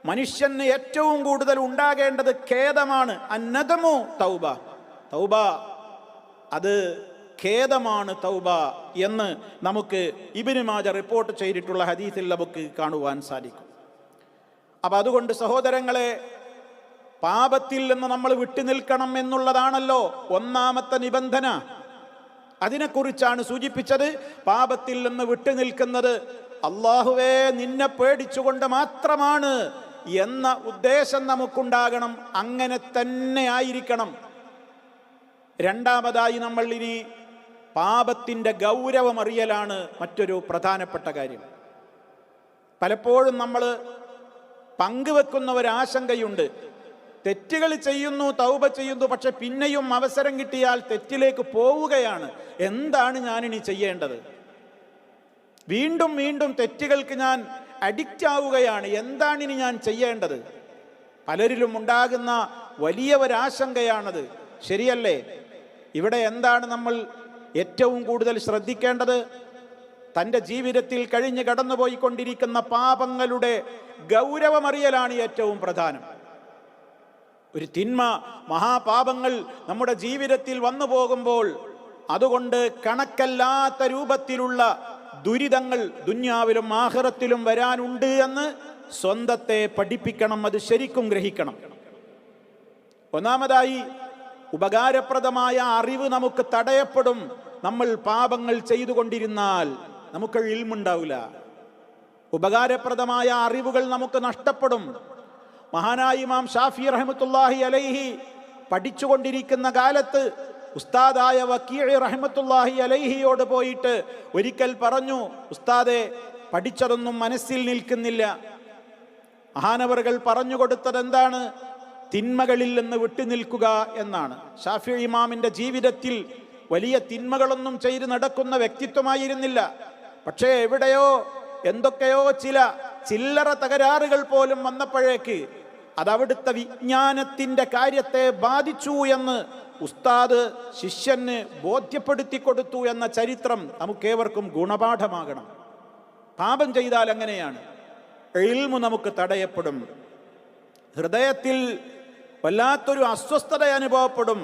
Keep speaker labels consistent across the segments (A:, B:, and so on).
A: മനുഷ്യന് ഏറ്റവും കൂടുതൽ ഉണ്ടാകേണ്ടത് ഖേദമാണ്. അന്നദമു തൗബ, തൗബ അത് ഖേദമാണ് തൗബ എന്ന് നമുക്ക് ഇബ്നു മാജ റിപ്പോർട്ട് ചെയ്തിട്ടുള്ള ഹദീസിൽ നമുക്ക് കാണുവാൻ സാധിക്കും. അപ്പം അതുകൊണ്ട് സഹോദരങ്ങളെ, പാപത്തിൽ നിന്ന് നമ്മൾ വിട്ടുനിൽക്കണം എന്നുള്ളതാണല്ലോ ഒന്നാമത്തെ നിബന്ധന. അതിനെക്കുറിച്ചാണ് സൂചിപ്പിച്ചത്. പാപത്തിൽ നിന്ന് വിട്ടുനിൽക്കുന്നത് അല്ലാഹുവേ നിന്നെ പേടിച്ചുകൊണ്ട് മാത്രമാണ് എന്ന ഉദ്ദേശം നമുക്കുണ്ടാകണം. അങ്ങനെ തന്നെ ആയിരിക്കണം. രണ്ടാമതായി നമ്മൾ ഇനി പാപത്തിൻ്റെ ഗൗരവമറിയലാണ് മറ്റൊരു പ്രധാനപ്പെട്ട കാര്യം. പലപ്പോഴും നമ്മൾ പങ്കുവെക്കുന്ന ഒരാശങ്കയുണ്ട്. തെറ്റുകൾ ചെയ്യുന്നു, തൗബ ചെയ്യുന്നു, പക്ഷെ പിന്നെയും അവസരം കിട്ടിയാൽ തെറ്റിലേക്ക് പോവുകയാണ്. എന്താണ് ഞാനിനി ചെയ്യേണ്ടത്? വീണ്ടും വീണ്ടും തെറ്റുകൾക്ക് ഞാൻ അഡിക്റ്റ് ആവുകയാണ്. എന്താണിനി ഞാൻ ചെയ്യേണ്ടത്? പലരിലും ഉണ്ടാകുന്ന വലിയ ഒരാശങ്കയാണത്. ശരിയല്ലേ? ഇവിടെ എന്താണ് നമ്മൾ ഏറ്റവും കൂടുതൽ ശ്രദ്ധിക്കേണ്ടത്? തൻ്റെ ജീവിതത്തിൽ കഴിഞ്ഞ് കടന്നുപോയിക്കൊണ്ടിരിക്കുന്ന പാപങ്ങളുടെ ഗൗരവമറിയലാണ് ഏറ്റവും പ്രധാനം. ഒരു തിന്മ, മഹാപാപങ്ങൾ നമ്മുടെ ജീവിതത്തിൽ വന്നു പോകുമ്പോൾ അതുകൊണ്ട് കണക്കല്ലാത്ത രൂപത്തിലുള്ള ദുരിതങ്ങൾ ദുന്യാവിലും ആഖിറത്തിലും വരാനുണ്ട് എന്ന് സ്വന്തത്തെ പഠിപ്പിക്കണം. അത് ശരിക്കും ഗ്രഹിക്കണം. ഒന്നാമതായി, ഉപകാരപ്രദമായ അറിവ് നമുക്ക് തടയപ്പെടും. നമ്മൾ പാപങ്ങൾ ചെയ്തുകൊണ്ടിരുന്നാൽ നമുക്ക് ഇൽമുണ്ടാവില്ല. ഉപകാരപ്രദമായ അറിവുകൾ നമുക്ക് നഷ്ടപ്പെടും. മഹാനായ ഇമാം ഷാഫി റഹ്മത്തുള്ളാഹി അലൈഹി പഠിച്ചുകൊണ്ടിരിക്കുന്ന കാലത്ത് ഉസ്താദായ വക്കീഅ് റഹ്മത്തുള്ളാഹി അലൈഹിയോട് പോയിട്ട് ഒരിക്കൽ പറഞ്ഞു, ഉസ്താദെ, പഠിച്ചതൊന്നും മനസ്സിൽ നിൽക്കുന്നില്ല. മഹാനവറുകൾ പറഞ്ഞു കൊടുത്തത് എന്താണ്? തിന്മകളിൽ നിന്ന് വിട്ടുനിൽക്കുക എന്നാണ്. ഷാഫി ഇമാമിൻ്റെ ജീവിതത്തിൽ വലിയ തിന്മകളൊന്നും ചെയ്ത് നടക്കുന്ന വ്യക്തിത്വമായിരുന്നില്ല. പക്ഷേ എവിടെയോ എന്തൊക്കെയോ ചില ചില്ലറ തകരാറുകൾ പോലും വന്നപ്പോഴേക്ക് അതവിടുത്തെ വിജ്ഞാനത്തിൻ്റെ കാര്യത്തെ ബാധിച്ചു എന്ന് ഉസ്താദ് ശിഷ്യന് ബോധ്യപ്പെടുത്തി കൊടുത്തു എന്ന ചരിത്രം നമുക്കേവർക്കും ഗുണപാഠമാകണം. പാപം ചെയ്താൽ അങ്ങനെയാണ്. ഇൽമു നമുക്ക് തടയപ്പെടും. ഹൃദയത്തിൽ വല്ലാത്തൊരു അസ്വസ്ഥത അനുഭവപ്പെടും.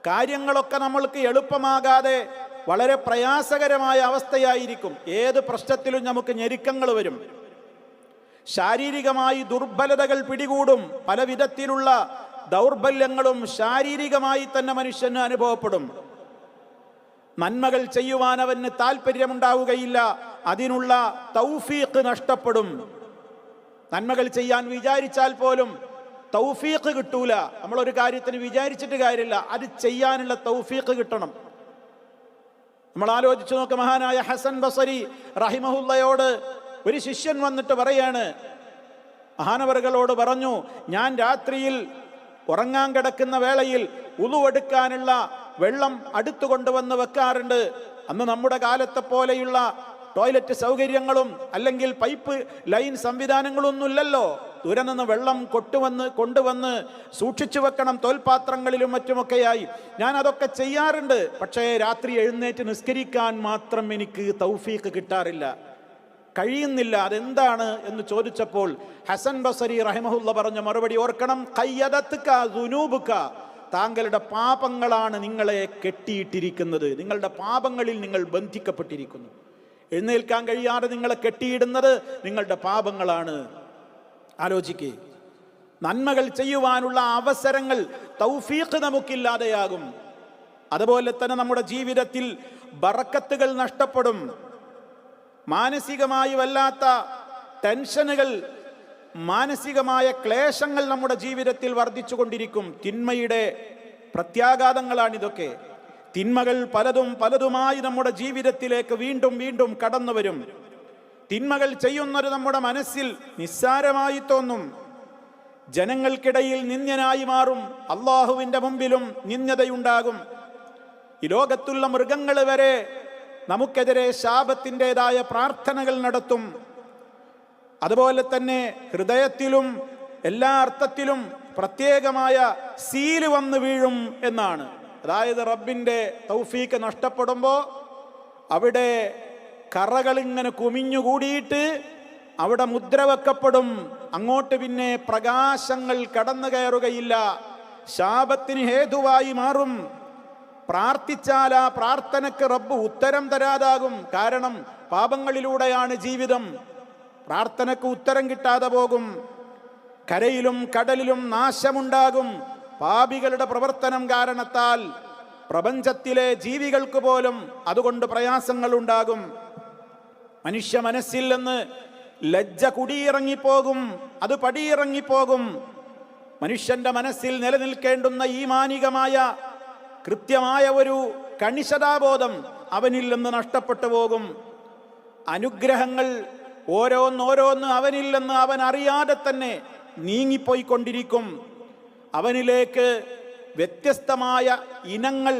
A: കാര്യങ്ങളൊക്കെ നമ്മൾക്ക് എളുപ്പമാകാതെ വളരെ പ്രയാസകരമായ അവസ്ഥയായിരിക്കും. ഏത് പ്രശ്നത്തിലും നമുക്ക് ഞെരുക്കങ്ങൾ വരും. ശാരീരികമായി ദുർബലതകൾ പിടികൂടും. പല വിധത്തിലുള്ള ദൗർബല്യങ്ങളും ശാരീരികമായി തന്നെ മനുഷ്യന് അനുഭവപ്പെടും. നന്മകൾ ചെയ്യുവാൻ അവന് താല്പര്യമുണ്ടാവുകയില്ല. അതിനുള്ള തൗഫീഖ് നഷ്ടപ്പെടും. നന്മകൾ ചെയ്യാൻ വിചാരിച്ചാൽ പോലും തൗഫീഖ് കിട്ടൂല. നമ്മളൊരു കാര്യത്തിന് വിചാരിച്ചിട്ട് കാര്യമില്ല, അത് ചെയ്യാനുള്ള തൗഫീഖ് കിട്ടണം. നമ്മൾ ആലോചിച്ചു നോക്ക്. മഹാനായ ഹസൻ ബസരി റഹിമഹുല്ലയോട് ഒരു ശിഷ്യൻ വന്നിട്ട് പറയാണ്, മഹാനവറുകളോട് പറഞ്ഞു, ഞാൻ രാത്രിയിൽ ഉറങ്ങാൻ കിടക്കുന്ന വേളയിൽ ഉളുവെടുക്കാനുള്ള വെള്ളം അടുത്തു കൊണ്ടുവന്ന് വെക്കാറുണ്ട്. അന്ന് നമ്മുടെ കാലത്തെ പോലെയുള്ള ടോയ്ലറ്റ് സൗകര്യങ്ങളും അല്ലെങ്കിൽ പൈപ്പ് ലൈൻ സംവിധാനങ്ങളൊന്നും ഇല്ലല്ലോ. ദൂരെ നിന്ന് വെള്ളം കൊണ്ടുവന്ന് സൂക്ഷിച്ചു വെക്കണം തോൽപാത്രങ്ങളിലും മറ്റുമൊക്കെയായി. ഞാൻ അതൊക്കെ ചെയ്യാറുണ്ട്. പക്ഷേ രാത്രി എഴുന്നേറ്റ് നിസ്കരിക്കാൻ മാത്രം എനിക്ക് തൗഫീഖ് കിട്ടാറില്ല, കഴിയുന്നില്ല. അതെന്താണ് എന്ന് ചോദിച്ചപ്പോൾ ഹസൻ ബസരി റഹിമഹുല്ല പറഞ്ഞ മറുപടി ഓർക്കണം. ഖയ്യദത്ക ദുനൂബുക, താങ്കളുടെ പാപങ്ങളാണ് നിങ്ങളെ കെട്ടിയിട്ടിരിക്കുന്നത്. നിങ്ങളുടെ പാപങ്ങളിൽ നിങ്ങൾ ബന്ധിക്കപ്പെട്ടിരിക്കുന്നു. എഴുന്നേൽക്കാൻ കഴിയാതെ നിങ്ങളെ കെട്ടിയിടുന്നത് നിങ്ങളുടെ പാപങ്ങളാണ്. ആലോചിക്കേ, നന്മകൾ ചെയ്യുവാനുള്ള അവസരങ്ങൾ, തൗഫീഖ് നമുക്കില്ലാതെയാകും. അതുപോലെ തന്നെ നമ്മുടെ ജീവിതത്തിൽ ബറക്കത്തുകൾ നഷ്ടപ്പെടും. മാനസികമായി വല്ലാത്ത ടെൻഷനുകൾ, മാനസികമായ ക്ലേശങ്ങൾ നമ്മുടെ ജീവിതത്തിൽ വർദ്ധിച്ചു കൊണ്ടിരിക്കും. തിന്മയുടെ പ്രത്യാഘാതങ്ങളാണിതൊക്കെ. തിന്മകൾ പലതുമായി നമ്മുടെ ജീവിതത്തിലേക്ക് വീണ്ടും വീണ്ടും കടന്നു വരും. തിന്മകൾ ചെയ്യുന്നത് നമ്മുടെ മനസ്സിൽ നിസ്സാരമായി തോന്നും. ജനങ്ങൾക്കിടയിൽ നിന്ദ്യനായി മാറും. അള്ളാഹുവിൻ്റെ മുമ്പിലും നിന്ദ്യതയുണ്ടാകും. ഈ ലോകത്തുള്ള മൃഗങ്ങൾ വരെ നമുക്കെതിരെ ശാപത്തിൻ്റെതായ പ്രാർത്ഥനകൾ നടത്തും. അതുപോലെ തന്നെ ഹൃദയത്തിലും എല്ലാ അർത്ഥത്തിലും പ്രത്യേകമായ സീല് വന്ന് വീഴും എന്നാണ്. അതായത് റബ്ബിൻ്റെ തൗഫീക്ക് നഷ്ടപ്പെടുമ്പോൾ അവിടെ കറകളിങ്ങനെ കുമിഞ്ഞുകൂടിയിട്ട് അവിടെ മുദ്ര വെക്കപ്പെടും. അങ്ങോട്ട് പിന്നെ പ്രകാശങ്ങൾ കടന്നു കയറുകയില്ല, ശാപത്തിന് ഹേതുവായി മാറും. പ്രാർത്ഥിച്ചാൽ ആ പ്രാർത്ഥനയ്ക്ക് റബ്ബ് ഉത്തരം തരാതാകും. കാരണം പാപങ്ങളിലൂടെയാണ് ജീവിതം. പ്രാർത്ഥനയ്ക്ക് ഉത്തരം കിട്ടാതെ പോകും. കരയിലും കടലിലും നാശമുണ്ടാകും. പാപികളുടെ പ്രവർത്തനം കാരണത്താൽ പ്രപഞ്ചത്തിലെ ജീവികൾക്ക് പോലും അതുകൊണ്ട് പ്രയാസങ്ങൾ ഉണ്ടാകും. മനുഷ്യ മനസ്സിൽ നിന്ന് ലജ്ജ കുടിയിറങ്ങിപ്പോകും, അത് പടിയിറങ്ങിപ്പോകും. മനുഷ്യന്റെ മനസ്സിൽ നിലനിൽക്കേണ്ടുന്ന ഈമാനികമായ കൃത്യമായ ഒരു കണിശതാബോധം അവനിൽ നിന്ന് നഷ്ടപ്പെട്ടു പോകും. അനുഗ്രഹങ്ങൾ ഓരോന്നോരോന്ന് അവനിൽ നിന്ന് അവൻ അറിയാതെ തന്നെ നീങ്ങിപ്പോയിക്കൊണ്ടിരിക്കും. അവനിലേക്ക് വ്യത്യസ്തമായ ഇനങ്ങൾ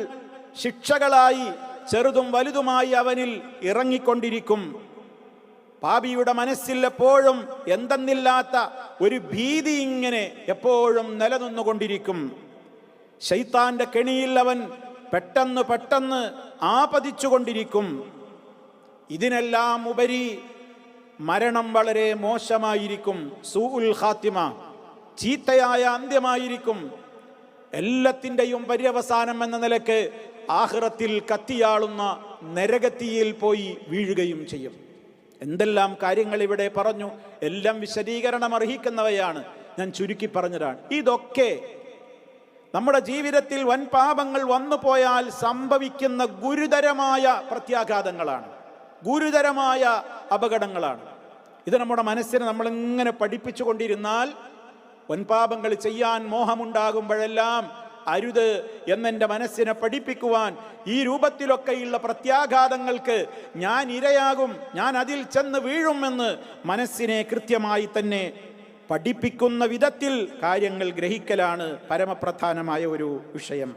A: ശിക്ഷകളായി ചെറുതും വലുതുമായി അവനിൽ ഇറങ്ങിക്കൊണ്ടിരിക്കും. പാപിയുടെ മനസ്സിൽ എപ്പോഴും എന്തെന്നില്ലാത്ത ഒരു ഭീതി ഇങ്ങനെ എപ്പോഴും നിലനിന്നുകൊണ്ടിരിക്കും. ശൈത്താന്റെ കെണിയിൽ അവൻ പെട്ടെന്ന് പെട്ടെന്ന് ആപതിച്ചുകൊണ്ടിരിക്കും. ഇതിനെല്ലാം ഉപരി മരണം വളരെ മോശമായിരിക്കും. സൂഉൽ ഖാത്തിമ, ചീത്തയായ അന്ത്യമായിരിക്കും. എല്ലാത്തിൻ്റെയും പര്യവസാനം എന്ന നിലക്ക് ആഖിറത്തിൽ കത്തിയാളുന്ന നരകത്തിയിൽ പോയി വീഴുകയും ചെയ്യും. എന്തെല്ലാം കാര്യങ്ങൾ ഇവിടെ പറഞ്ഞു, എല്ലാം വിശദീകരണം അർഹിക്കുന്നവയാണ്. ഞാൻ ചുരുക്കി പറഞ്ഞതാണ്. ഇതൊക്കെ നമ്മുടെ ജീവിതത്തിൽ വൻ പാപങ്ങൾ വന്നു പോയാൽ സംഭവിക്കുന്ന ഗുരുതരമായ പ്രത്യാഘാതങ്ങളാണ്, ഗുരുതരമായ അപകടങ്ങളാണ്. ഇത് നമ്മുടെ മനസ്സിനെ നമ്മളിങ്ങനെ പഠിപ്പിച്ചു കൊണ്ടിരുന്നാൽ വൻപാപങ്ങൾ ചെയ്യാൻ മോഹമുണ്ടാകുമ്പോഴെല്ലാം അരുത് എന്നെൻ്റെ മനസ്സിനെ പഠിപ്പിക്കുവാൻ, ഈ രൂപത്തിലൊക്കെയുള്ള പ്രത്യാഘാതങ്ങൾക്ക് ഞാൻ ഇരയാകും, ഞാൻ അതിൽ ചെന്ന് വീഴുമെന്ന് മനസ്സിനെ കൃത്യമായി തന്നെ പഠിപ്പിക്കുന്ന വിധത്തിൽ കാര്യങ്ങൾ ഗ്രഹിക്കലാണ് പരമപ്രധാനമായ ഒരു വിഷയം.